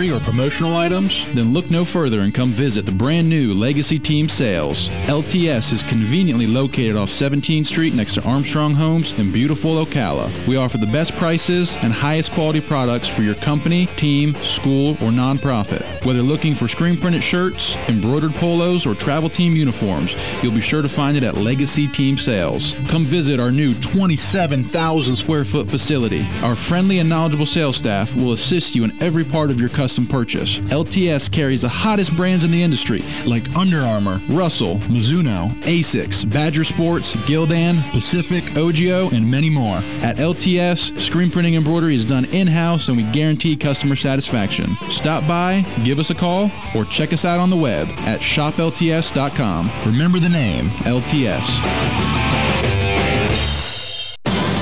accessory or promotional items? Then look no further and come visit the brand new Legacy Team Sales. LTS is conveniently located off 17th Street next to Armstrong Homes in beautiful Ocala. We offer the best prices and highest quality products for your company, team, school, or nonprofit. Whether looking for screen printed shirts, embroidered polos, or travel team uniforms, you'll be sure to find it at Legacy Team Sales. Come visit our new 27,000 square foot facility. Our friendly and knowledgeable sales staff will assist you in every part of your custom purchase. LTS carries the hottest brands in the industry like Under Armour, Russell, Mizuno, Asics, Badger Sports, Gildan, Pacific, Ogio, and many more. At LTS, screen printing embroidery is done in-house and we guarantee customer satisfaction. Stop by, give us a call, or check us out on the web at shoplts.com. Remember the name, LTS.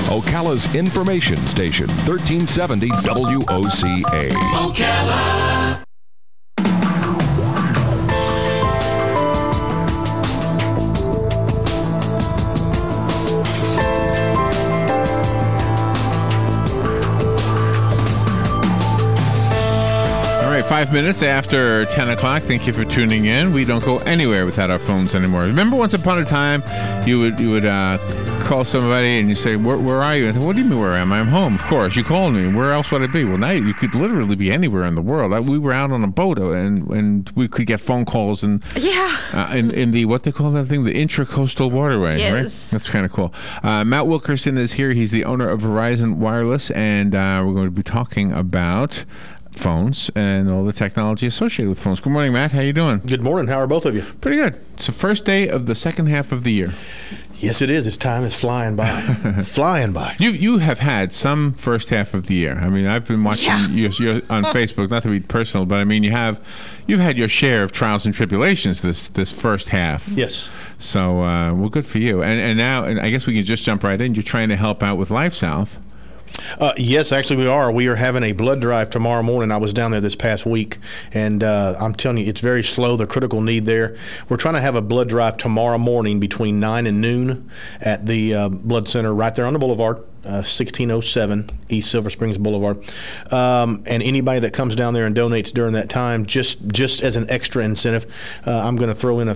Ocala's information station, 1370 WOCA. Ocala. All right, 5 minutes after 10 o'clock. Thank you for tuning in. We don't go anywhere without our phones anymore. Remember once upon a time, you would call somebody and you say, where are you? And I said, what do you mean where am I? I'm home. Of course, you called me. Where else would I be? Well, now you could literally be anywhere in the world. We were out on a boat and we could get phone calls and in the, what they call that thing, the intracoastal waterway. Yes. Right? That's kind of cool. Matt Wilkerson is here. He's the owner of Verizon Wireless, and we're going to be talking about phones and all the technology associated with phones. Good morning, Matt. How you doing? Good morning. How are both of you? Pretty good. It's the first day of the second half of the year. Yes, it is. This time is flying by. Flying by. You have had some first half of the year. I mean, I've been watching you on Facebook, not to be personal, but I mean, you've had your share of trials and tribulations this first half. Yes. So, well, good for you. And now, and I guess we can just jump right in. You're trying to help out with Life South. Yes, actually we are. We are having a blood drive tomorrow morning. I was down there this past week, and I'm telling you, it's very slow, the critical need there. We're trying to have a blood drive tomorrow morning between 9 and noon at the blood center right there on the boulevard. 1607 East Silver Springs Boulevard, and anybody that comes down there and donates during that time, just as an extra incentive, I'm going to throw in a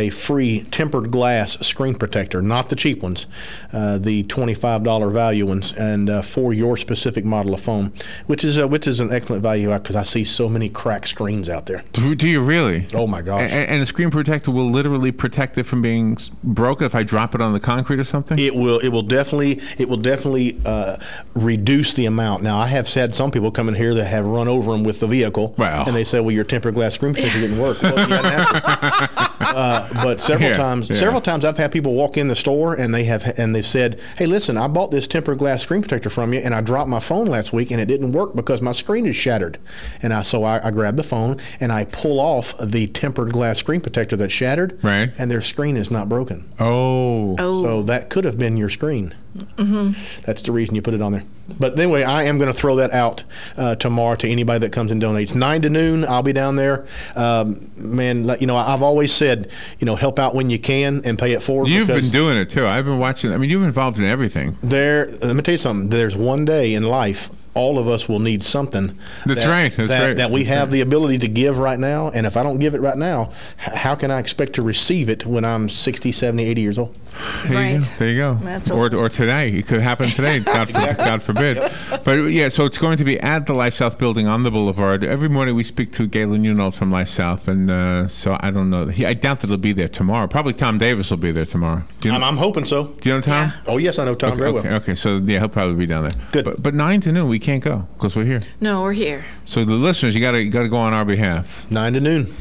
free tempered glass screen protector, not the cheap ones, the $25 value ones, and for your specific model of phone, which is an excellent value because I see so many cracked screens out there. Do you really? Oh my gosh! And a screen protector will literally protect it from being broken if I drop it on the concrete or something. It will definitely reduce the amount. Now, I have had some people come in here that have run over them with the vehicle, and they say, "Well, your tempered glass screen protector didn't work." Well, but several times I've had people walk in the store and they've said, "Hey, listen, I bought this tempered glass screen protector from you, and I dropped my phone last week and it didn't work because my screen is shattered." And so I grab the phone and I pull off the tempered glass screen protector that's shattered, and their screen is not broken. Oh. So that could have been your screen. Mm-hmm. That's the reason you put it on there. But anyway, I am going to throw that out tomorrow to anybody that comes and donates. 9 to noon, I'll be down there. Man, I've always said, help out when you can and pay it forward. You've been doing it too. I've been watching. I mean, you've been involved in everything. Let me tell you something. There's one day in life all of us will need something. That's right. That we have the ability to give right now. And if I don't give it right now, how can I expect to receive it when I'm 60, 70, 80 years old? There you go. Or today. It could happen today, God forbid. Yep. But yeah, so it's going to be at the Life South building on the boulevard. Every morning we speak to Galen Unold from Life South, and so I don't know. I doubt that he'll be there tomorrow. Probably Tom Davis will be there tomorrow. I'm hoping so. Do you know Tom? Yeah. Oh, yes, I know Tom very well. Okay, so yeah, he'll probably be down there. Good. But 9 to noon, we can't go because we're here. No, we're here. So the listeners, you got to go on our behalf. 9 to noon.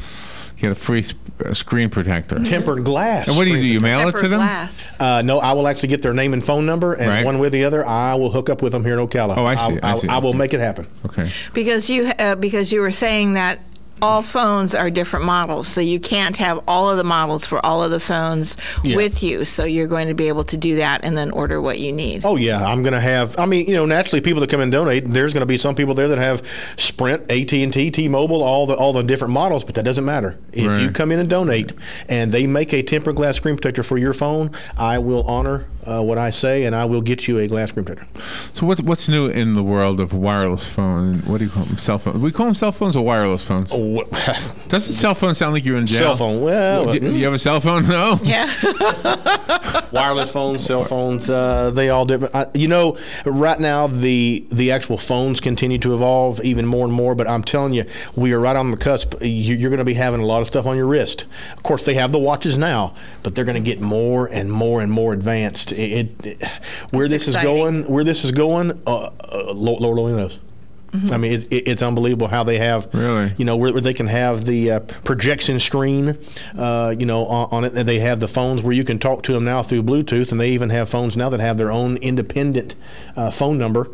Get a free screen protector. Tempered glass. And what do? You mail it to them? No, I will actually get their name and phone number, and one way or the other, I will hook up with them here in Ocala. Oh, I see. I will make it happen. Okay. Because you were saying that all phones are different models, so you can't have all of the models for all of the phones with you. So you're going to be able to do that and then order what you need. Oh yeah, I'm going to have. I mean, naturally, people that come and donate, there's going to be some people there that have Sprint, AT&T, T-Mobile, all the different models, but that doesn't matter. If you come in and donate, and they make a tempered glass screen protector for your phone, I will honor what I say, and I will get you a glass screen protector. So what's new in the world of wireless phone? What do you call them? Cell phones? We call them cell phones or wireless phones? Oh, doesn't cell phone sound like you're in jail? Cell phone. Well, do you have a cell phone? No. Yeah. Wireless phones, cell phones, they all different. Right now the actual phones continue to evolve even more and more. But I'm telling you, we are right on the cusp. You're going to be having a lot of stuff on your wrist. Of course, they have the watches now, but they're going to get more and more and more advanced. Where this is going, Lord only knows. Mm-hmm. I mean, it's unbelievable how they have, really, where they can have the projection screen, on it. And they have the phones where you can talk to them now through Bluetooth, and they even have phones now that have their own independent phone number.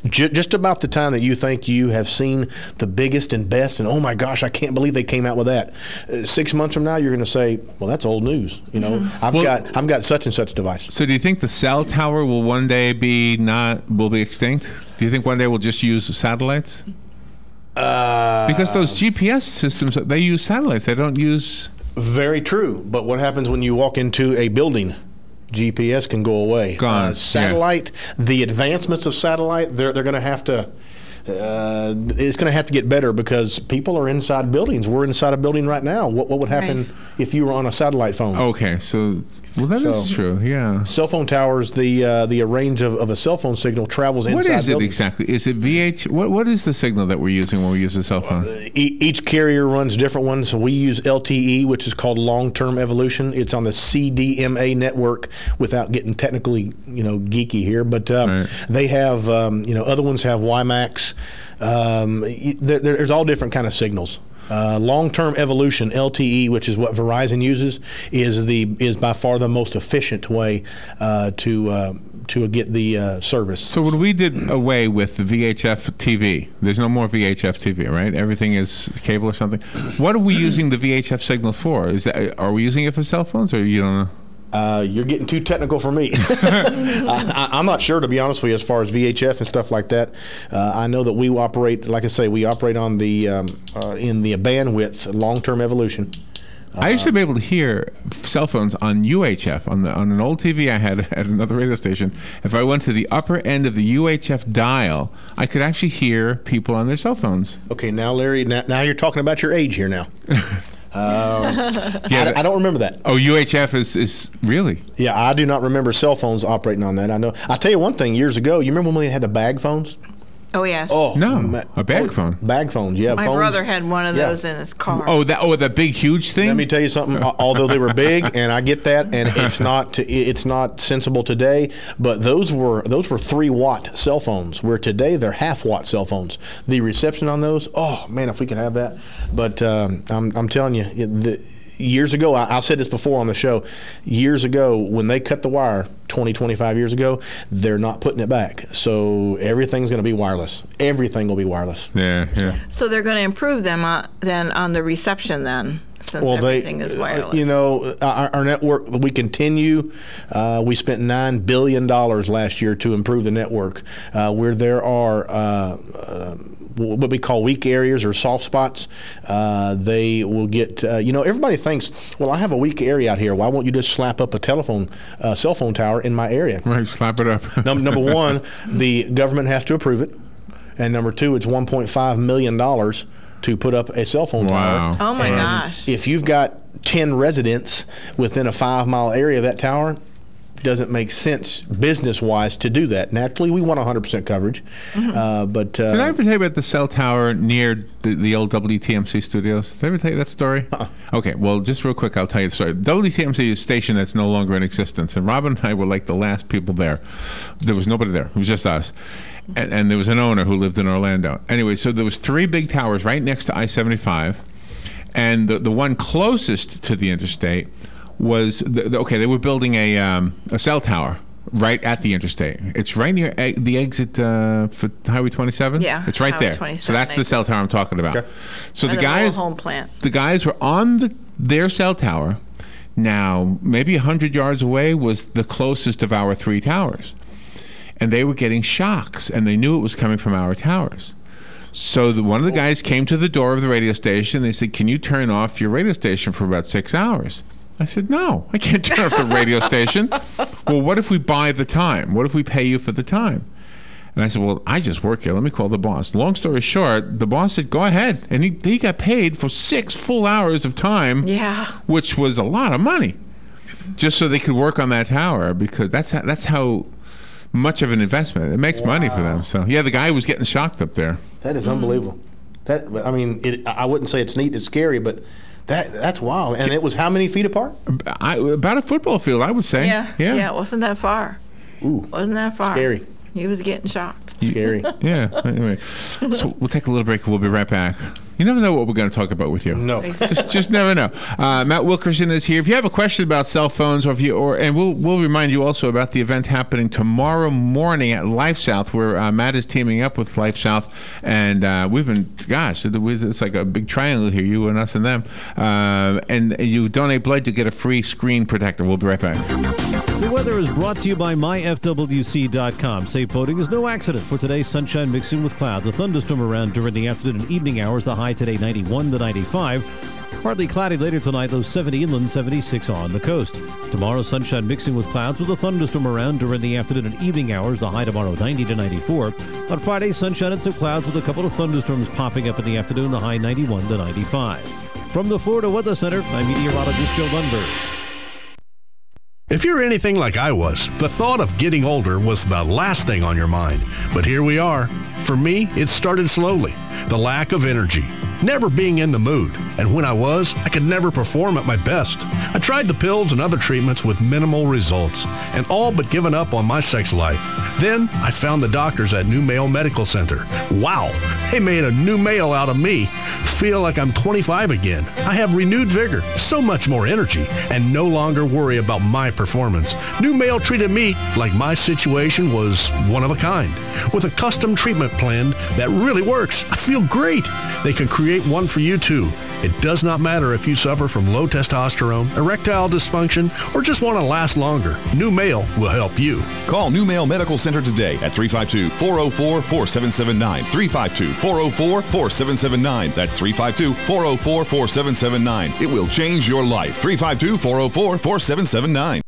Just about the time that you think you have seen the biggest and best, and oh my gosh, I can't believe they came out with that. 6 months from now, you're going to say, well, that's old news. I've got such and such device. So do you think the cell tower will one day be extinct? Do you think one day we'll just use satellites? Because those GPS systems, they use satellites. They don't use. Very true. But what happens when you walk into a building? GPS can go away. Gone. Satellite, the advancements of satellite, they're going to have to. It's going to have to get better because people are inside buildings. We're inside a building right now. What would happen if you were on a satellite phone? Okay, so that is true. Yeah. Cell phone towers, the range of a cell phone signal travels inside. What is buildings. It exactly? Is it VH? What is the signal that we're using when we use a cell phone? Each carrier runs different ones. So we use LTE, which is called long-term evolution. It's on the CDMA network. Without getting technically, geeky here, but they have, other ones have WiMAX. There's all different kind of signals. Long-term evolution, LTE, which is what Verizon uses, is by far the most efficient way to get the service. So when we did away with the VHF TV, there's no more VHF TV, right? Everything is cable or something. What are we using the VHF signal for? Are we using it for cell phones, or you don't know? You're getting too technical for me. I'm not sure, to be honest with you, as far as VHF and stuff like that. I know that we operate, like I say, on the in the bandwidth, long-term evolution. I used to be able to hear cell phones on UHF on an old TV I had at another radio station. If I went to the upper end of the UHF dial, I could actually hear people on their cell phones. Okay, now Larry, now you're talking about your age here now. I don't remember that. Oh, UHF is really? Yeah, I do not remember cell phones operating on that. I know. I'll tell you one thing. Years ago, you remember when we had the bag phones? Oh yes. Oh no, a bag phone. Bag phones, yeah. My brother had one of those in his car. Oh, that big huge thing. Let me tell you something. Although they were big, and I get that, and it's not sensible today. But those were 3-watt cell phones, where today they're half-watt cell phones. The reception on those, oh man, if we could have that. But I'm telling you, years ago, I said this before on the show, years ago, when they cut the wire 25 years ago, they're not putting it back. So everything's going to be wireless. Everything will be wireless. Yeah. So they're going to improve them then on the reception then, since everything is wireless. Our network, we continue. We spent $9 billion last year to improve the network, where there are what we call weak areas or soft spots. They will get, everybody thinks, well, I have a weak area out here. Why won't you just slap up a cell phone tower in my area? Right, slap it up. Number one, the government has to approve it. And number two, it's $1.5 million to put up a cell phone tower. Oh my gosh. If you've got 10 residents within a 5-mile area of that tower, doesn't make sense business-wise to do that. Naturally, we want 100% coverage. Mm-hmm. But did I ever tell you about the cell tower near the old WTMC studios? Did I ever tell you that story? Okay, well, just real quick, I'll tell you the story. WTMC is a station that's no longer in existence, and Robin and I were like the last people there. There was nobody there. It was just us. And there was an owner who lived in Orlando. Anyway, so there was 3 big towers right next to I-75, and the one closest to the interstate was they were building a cell tower right at the interstate. It's right near the exit for Highway 27. Yeah, it's right Highway there. 27 So that's the cell tower I'm talking about. Okay. So and the guys, home plant. The guys were on their cell tower. Now maybe 100 yards away was the closest of our 3 towers, and they were getting shocks, and they knew it was coming from our towers. So one of the guys came to the door of the radio station. They said, "Can you turn off your radio station for about 6 hours?" I said, no, I can't turn off the radio station. Well, what if we buy the time? What if we pay you for the time? And I said, well, I just work here. Let me call the boss. Long story short, the boss said, go ahead. And he got paid for 6 full hours of time, which was a lot of money, just so they could work on that tower, because that's how much of an investment. It makes money for them. So, yeah, the guy was getting shocked up there. That is unbelievable. I mean, I wouldn't say it's neat, it's scary, but that's wild. And it was how many feet apart? About a football field, I would say. Yeah, it wasn't that far. Ooh. Wasn't that far. Scary. He was getting shocked. Scary. Yeah. Anyway, so we'll take a little break. We'll be right back. You never know what we're going to talk about with you. No. just never know. Matt Wilkerson is here. If you have a question about cell phones, and we'll remind you also about the event happening tomorrow morning at Life South, where Matt is teaming up with Life South, and we've been, it's like a big triangle here, you and us and them. And you donate blood to get a free screen protector. We'll be right back. The weather is brought to you by myfwc.com. Safe boating is no accident. For today, sunshine mixing with clouds. A thunderstorm around during the afternoon and evening hours. The high today 91 to 95. Partly cloudy later tonight, low 70 inland, 76 on the coast. Tomorrow, sunshine mixing with clouds with a thunderstorm around during the afternoon and evening hours. The high tomorrow 90 to 94. On Friday, sunshine and some clouds with a couple of thunderstorms popping up in the afternoon. The high 91 to 95. From the Florida Weather Center, I'm meteorologist Joe Lundberg. If you're anything like I was, the thought of getting older was the last thing on your mind. But here we are. For me, it started slowly. The lack of energy, never being in the mood. And when I was, I could never perform at my best. I tried the pills and other treatments with minimal results, and all but given up on my sex life. Then I found the doctors at New Male Medical Center. Wow, they made a new male out of me. Feel like I'm 25 again. I have renewed vigor, so much more energy, and no longer worry about my performance. New Male treated me like my situation was one of a kind, with a custom treatment plan that really works. I feel great. They can create one for you too. It does not matter if you suffer from low testosterone, erectile dysfunction, or just want to last longer. New Male will help you. Call New Male Medical Center today at 352-404-4779. 352-404-4779. That's 352-404-4779. It will change your life. 352-404-4779.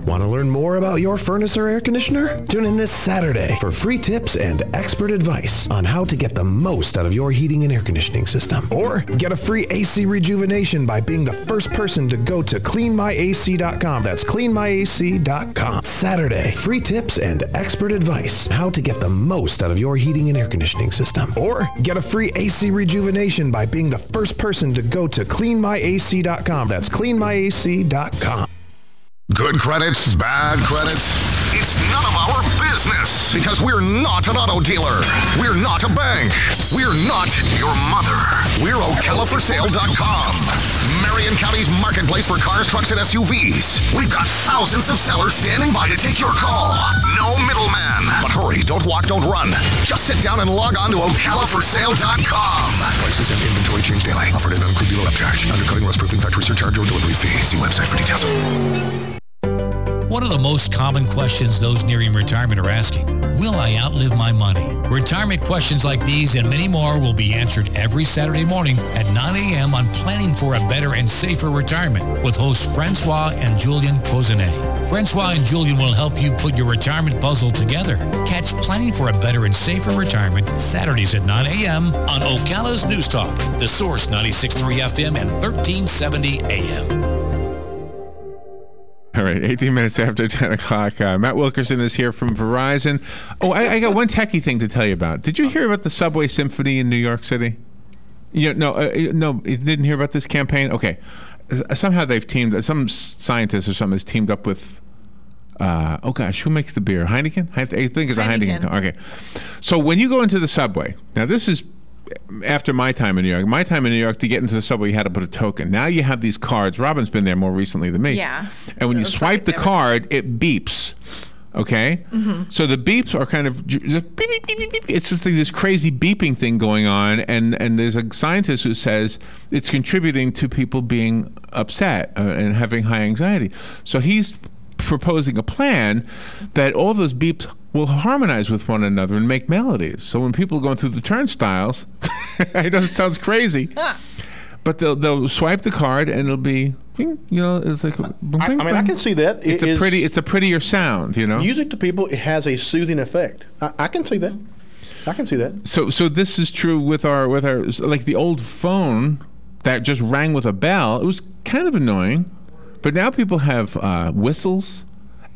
Want to learn more about your furnace or air conditioner? Tune in this Saturday for free tips and expert advice on how to get the most out of your heating and air conditioning system. Or get a free AC rejuvenation by being the first person to go to cleanmyac.com. That's cleanmyac.com. Saturday, free tips and expert advice on how to get the most out of your heating and air conditioning system. Or get a free AC rejuvenation by being the first person to go to cleanmyac.com. That's cleanmyac.com. Good credits, bad credits. It's none of our business because we're not an auto dealer. We're not a bank. We're not your mother. We're OcalaForSale.com. Marion County's marketplace for cars, trucks, and SUVs. We've got thousands of sellers standing by to take your call. No middleman. But hurry, don't walk, don't run. Just sit down and log on to OcalaForSale.com. Prices and inventory change daily. Offer does not include dealer upcharge. Undercutting, rust proofing, factory surcharge, or delivery fee. See website for details. One of the most common questions those nearing retirement are asking, will I outlive my money? Retirement questions like these and many more will be answered every Saturday morning at 9 a.m. on Planning for a Better and Safer Retirement with hosts Francois and Julian Pozenet. Francois and Julian will help you put your retirement puzzle together. Catch Planning for a Better and Safer Retirement Saturdays at 9 a.m. on Ocala's News Talk, The Source 96.3 FM and 1370 AM. All right, 18 minutes after 10 o'clock. Matt Wilkerson is here from Verizon. Oh, I got one techie thing to tell you about. Did you hear about the Subway Symphony in New York City? No, you didn't hear about this campaign? Okay. Somehow they've teamed, some scientist or something has teamed up with, who makes the beer? Heineken? I think it's a Heineken. Okay. So when you go into the Subway, now this is after my time in New York. My time in New York, to get into the Subway, you had to put a token. Now you have these cards. Robin's been there more recently than me. Yeah. And when you swipe the card, it beeps. Okay? Mm-hmm. So the beeps are kind of just beep, beep, beep, beep, beep. It's just like this crazy beeping thing going on. And there's a scientist who says it's contributing to people being upset and having high anxiety. So he's proposing a plan that all those beeps will harmonize with one another and make melodies. So when people are going through the turnstiles, I know it sounds crazy, But they'll swipe the card and it'll be, you know, it's like. I mean, I can see that. It's a prettier sound, you know. Music to people, it has a soothing effect. I can see that. I can see that. So this is true with our like the old phone that just rang with a bell. It was kind of annoying, but now people have whistles.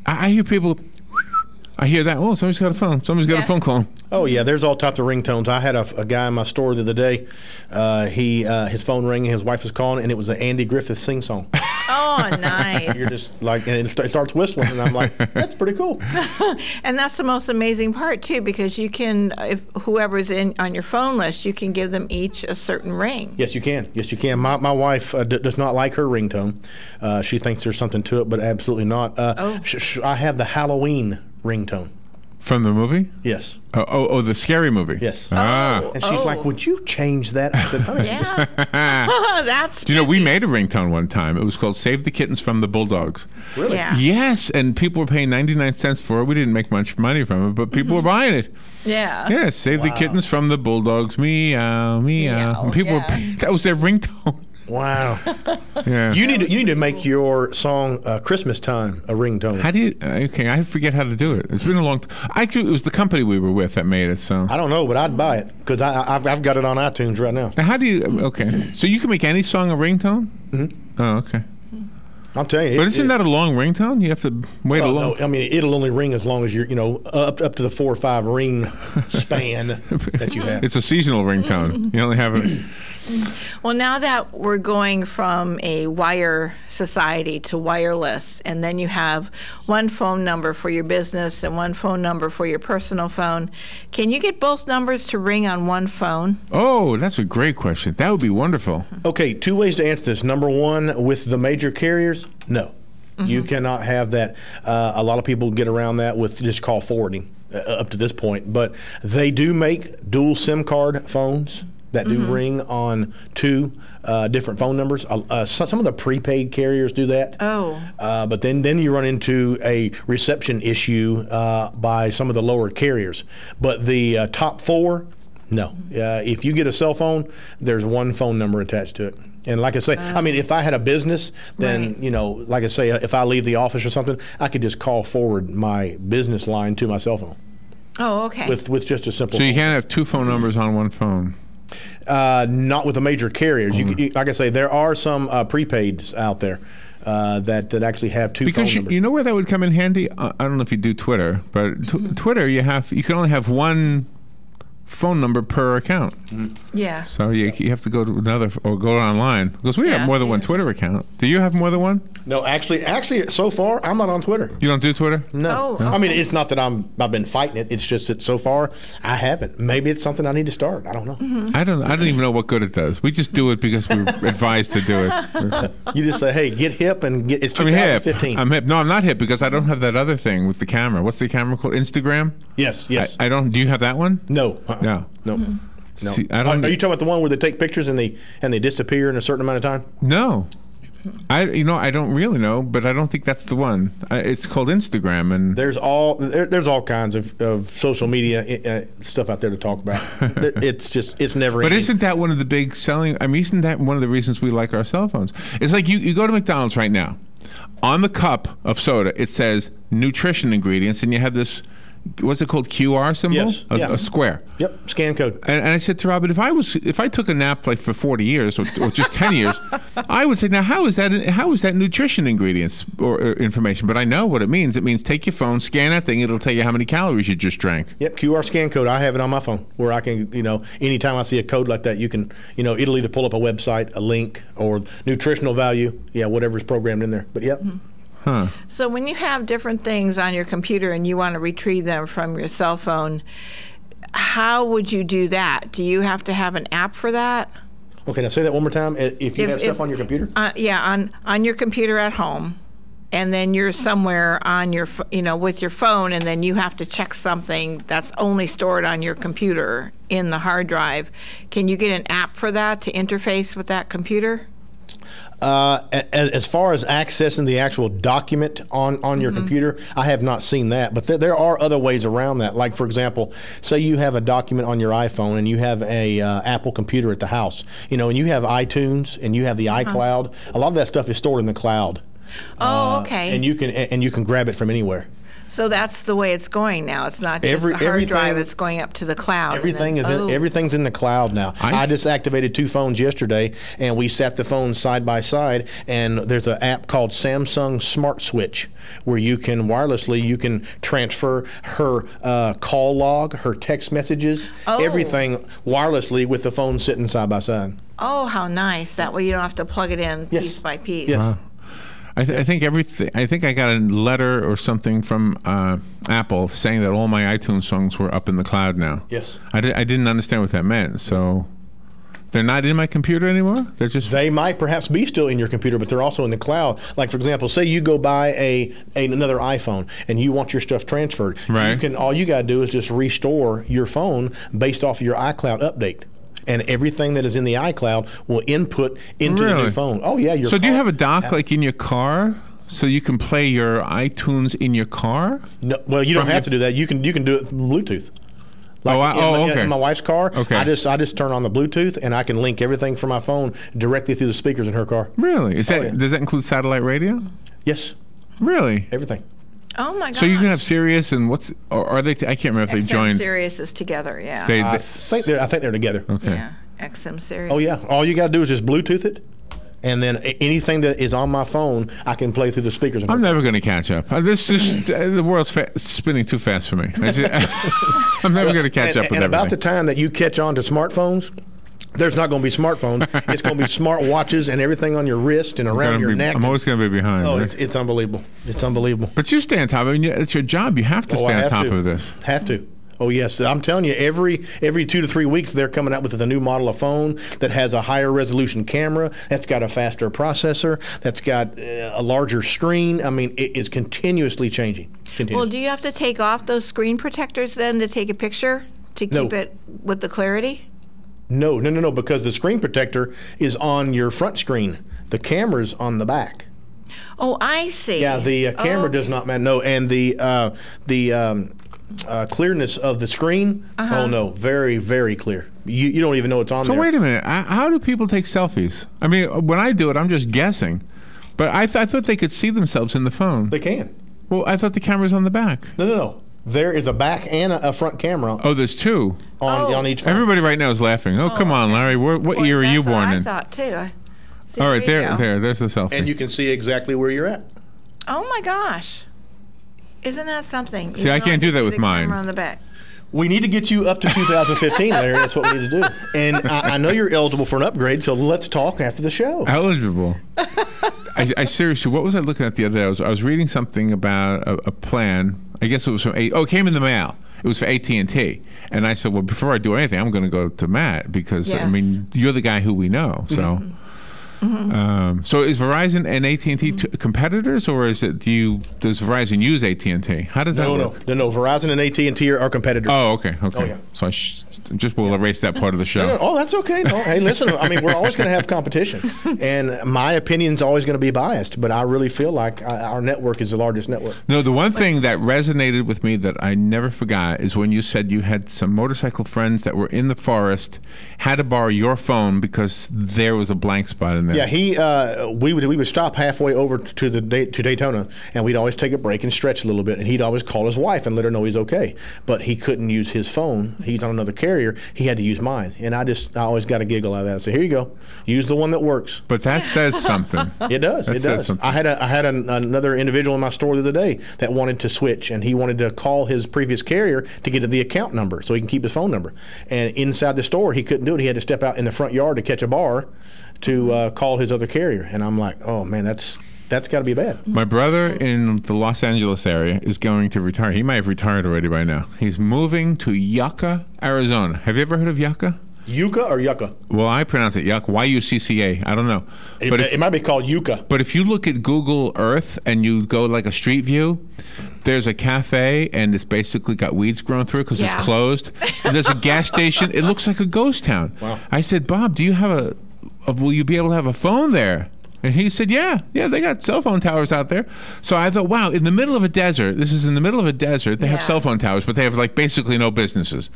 I hear people. I hear that. Oh, somebody's got a phone. Somebody's got a phone call. Oh yeah, there's all types of ringtones. I had a guy in my store the other day. His phone rang, and his wife was calling, and it was an Andy Griffith sing song. Oh, nice. You're just like, and it starts whistling, and I'm like, that's pretty cool. And that's the most amazing part too, because you can, if whoever's on your phone list, you can give them each a certain ring. Yes, you can. Yes, you can. My wife does not like her ringtone. She thinks there's something to it, but absolutely not. I have the Halloween ringtone. From the movie? Yes. Oh, the scary movie? Yes. And she's like, would you change that? I said, honey. Yeah. That's Do you know, we made a ringtone one time. It was called Save the Kittens from the Bulldogs. Really? Yeah. Yes, and people were paying 99 cents for it. We didn't make much money from it, but people were buying it. Yeah. Yeah, Save the Kittens from the Bulldogs. Meow, meow. And people were paying, that was their ringtone. Wow. Yeah. You need to make your song Christmas Time a ringtone. How do you? Okay, I forget how to do it. It's been a long time. Actually, it was the company we were with that made it. So I don't know, but I'd buy it because I've got it on iTunes right now. Now, how do you? Okay, so you can make any song a ringtone. Mm-hmm. Oh, okay. I'm telling you. But isn't that a long ringtone? You have to wait a long. No, I mean, it'll only ring as long as you're, up to the 4 or 5 ring span that you have. It's a seasonal ringtone. You only have it. Well, now that we're going from a wire society to wireless, and then you have one phone number for your business and one phone number for your personal phone, can you get both numbers to ring on one phone? Oh, that's a great question. That would be wonderful. Okay, 2 ways to answer this. Number one, with the major carriers, no. You cannot have that. A lot of people get around that with just call forwarding up to this point, but they do make dual SIM card phones that do ring on 2 different phone numbers. Some of the prepaid carriers do that. Oh. But then you run into a reception issue by some of the lower carriers. But the top 4, no. If you get a cell phone, there's one phone number attached to it. And like I say, I mean, if I had a business, then, like I say, if I leave the office or something, I could just call forward my business line to my cell phone. Oh, okay. With just a simple So you phone. can't have 2 phone numbers on one phone. Not with the major carriers. You, like I say, there are some prepaids out there that actually have 2 phone numbers. You know where that would come in handy? I don't know if you do Twitter, but Twitter you can only have one phone number per account. Yeah. So you have to go to another or go online because we have more than one Twitter account. Do you have more than one? No, actually, so far I'm not on Twitter. You don't do Twitter? No. Oh, I mean, it's not that I've been fighting it. It's just that so far I haven't. Maybe it's something I need to start. I don't know. I don't even know what good it does. We just do it because we're advised to do it. You just say, "Hey, get hip and get." It's I'm hip. 2015. I'm hip. No, I'm not hip because I don't have that other thing with the camera. What's the camera called? Instagram? Yes. I don't. Do you have that one? No. No. No. No. See, I don't. Are you talking about the one where they take pictures and they disappear in a certain amount of time? No. I don't really know, but I don't think that's the one. It's called Instagram, and There's all kinds of social media stuff out there to talk about. It's never. But ending. isn't that one of the big selling? I mean, isn't that one of the reasons we like our cell phones? It's like you go to McDonald's right now. On the cup of soda, it says nutrition ingredients, and you have this. What's it called? QR symbol? Yes. A square. Yep. Scan code. And I said to Robert, if I took a nap like for 40 years or just 10 years, I would say, now how is that nutrition ingredients or information? But I know what it means. It means take your phone, scan that thing, it'll tell you how many calories you just drank. Yep. QR scan code. I have it on my phone where I can, anytime I see a code like that, you can, it'll either pull up a website, a link, or nutritional value. Yeah, whatever's programmed in there. But yep. Huh. So when you have different things on your computer and you want to retrieve them from your cell phone, how would you do that? Do you have to have an app for that? Okay, now say that one more time. If you have stuff on your computer? Yeah, on your computer at home, and then you're somewhere on your, with your phone, and then you have to check something that's only stored on your computer in the hard drive. Can you get an app for that to interface with that computer? As far as accessing the actual document on your computer, I have not seen that. But there are other ways around that. Like, for example, say you have a document on your iPhone and you have a Apple computer at the house, and you have iTunes and you have the iCloud. A lot of that stuff is stored in the cloud. Oh, okay. And you can grab it from anywhere. So that's the way it's going now. It's not just a hard drive. It's going up to the cloud. Everything's in the cloud now. I just activated 2 phones yesterday, and we sat the phones side by side. And there's an app called Samsung Smart Switch where you can wirelessly transfer her call log, her text messages, everything wirelessly with the phone sitting side by side. Oh, how nice! That way you don't have to plug it in piece by piece. Yes. Wow. I think I got a letter or something from Apple saying that all my iTunes songs were up in the cloud now. Yes. I didn't understand what that meant. So they're not in my computer anymore? They might perhaps be still in your computer, but they're also in the cloud. Like, for example, say you go buy another iPhone and you want your stuff transferred. Right. All you got to do is just restore your phone based off of your iCloud update. And everything that is in the iCloud will input into the new phone. Oh, yeah. So do you have a dock like in your car so you can play your iTunes in your car? No, well, you don't have to do that. You can do it with Bluetooth. Like in my wife's car, I just turn on the Bluetooth and I can link everything from my phone directly through the speakers in her car. Really? Does that include satellite radio? Yes. Really? Everything. Oh my gosh. So you can have Sirius and are they? I can't remember if they've joined. Sirius is together, yeah. I think they're together. Okay. Yeah, XM Sirius. Oh yeah. All you got to do is just Bluetooth it, and then anything that is on my phone, I can play through the speakers. I'm never going to catch up. The world's spinning too fast for me. I'm never going to catch up with everything. And about the time that you catch on to smartphones, there's not going to be smartphones. It's going to be smart watches and everything on your wrist and around your neck. I'm always going to be behind. Oh, it's unbelievable. It's unbelievable. But you stay on top of it. It's your job. You have to stay on top of this. Have to. Oh, yes. I'm telling you, every 2 to 3 weeks, they're coming out with a new model of phone that has a higher resolution camera, that's got a faster processor, that's got a larger screen. I mean, it is continuously changing. Well, do you have to take off those screen protectors then to take a picture to keep it with the clarity? No, because the screen protector is on your front screen. The camera's on the back. Oh, I see. Yeah, the camera does not matter. No, and the clearness of the screen, oh no, very, very clear. You don't even know it's on there. So wait a minute. How do people take selfies? I mean, when I do it, I'm just guessing. But I thought they could see themselves in the phone. They can. Well, I thought the camera's on the back. No. There is a back and a front camera. Oh, there's two on each phone. Everybody right now is laughing. Oh, come on, Larry. What year are you born in? That's what I thought too. All right, there's the selfie. And you can see exactly where you're at. Oh my gosh. Isn't that something? See, I can't do that with mine. Camera on the back. We need to get you up to 2015, Larry. That's what we need to do. And I know you're eligible for an upgrade, so let's talk after the show. Eligible? I seriously, what was I looking at the other day? I was reading something about a plan. I guess it was from it came in the mail. It was for AT&T. And I said, well, before I do anything, I'm going to go to Matt because, I mean, you're the guy who we know. So so is Verizon and AT&T competitors, or is it does Verizon use AT&T? How does that work? No. Verizon and AT&T are competitors. Oh, okay. Oh, yeah. So we'll erase that part of the show. No. Oh, that's okay. No, hey, listen. I mean, we're always going to have competition, and my opinion's always going to be biased. But I really feel like our network is the largest network. No, the one thing that resonated with me that I never forgot is when you said you had some motorcycle friends that were in the forest, had to borrow your phone because there was a blank spot in there. Yeah, we would stop halfway over to Daytona, and we'd always take a break and stretch a little bit, and he'd always call his wife and let her know he's okay. But he couldn't use his phone. He's on another carrier. He had to use mine, and I always got a giggle out of that. I said, "Here you go, use the one that works." But that says something. It does. It does. I had another individual in my store the other day that wanted to switch, and he wanted to call his previous carrier to get the account number so he can keep his phone number. And inside the store, he couldn't do it. He had to step out in the front yard to catch a bar to call his other carrier. And I'm like, oh man, that's got to be bad. My brother in the Los Angeles area is going to retire. He might have retired already by now. He's moving to Yucca, Arizona. Have you ever heard of Yucca? Yucca or Yucca? Well, I pronounce it Yucca. Y-U-C-C-A. I don't know. It might be called Yucca. But if you look at Google Earth and you go like a street view, there's a cafe and it's basically got weeds growing through it because it's closed. And there's a gas station. It looks like a ghost town. Wow. I said, Bob, do you have a will you be able to have a phone there? And he said, yeah, they got cell phone towers out there. So I thought, wow, in the middle of a desert, this is in the middle of a desert, they have cell phone towers, but they have like basically no businesses.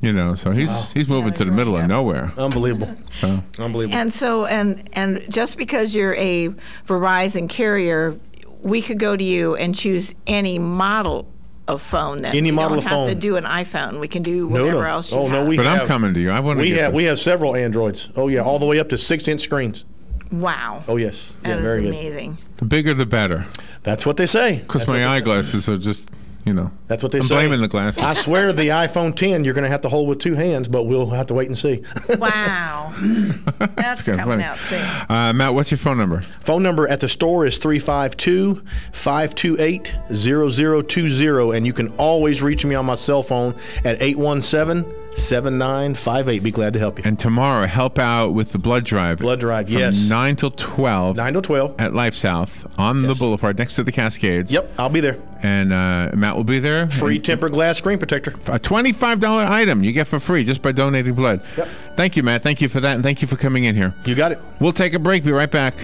You know, so he's moving to the middle of nowhere. Unbelievable. So unbelievable. And so and just because you're a Verizon carrier, we could go to you and choose any model of phone. Then any model of phone. We don't have to do an iPhone. We can do whatever else you have. We but have, I'm coming to you. I want to. We have several Androids. Oh yeah, all the way up to 6-inch screens. Wow. Oh yes. That is very amazing. Good. The bigger the better. That's what they say. Because my eyeglasses are just, you know. That's what they I'm say. blaming the glasses. I swear the iPhone 10 you're going to have to hold with 2 hands, but we'll have to wait and see. Wow. That's coming out soon. Matt, what's your phone number? Phone number at the store is 352-528-0020, and you can always reach me on my cell phone at 817-7958. Be glad to help you. And tomorrow, help out with the blood drive. Blood drive, from yes. 9 till 12. 9 till 12. At Life South on the boulevard next to the Cascades. Yep, I'll be there. And Matt will be there. Free tempered glass screen protector. A $25 item you get for free just by donating blood. Yep. Thank you, Matt. Thank you for that, and thank you for coming in here. You got it. We'll take a break. Be right back.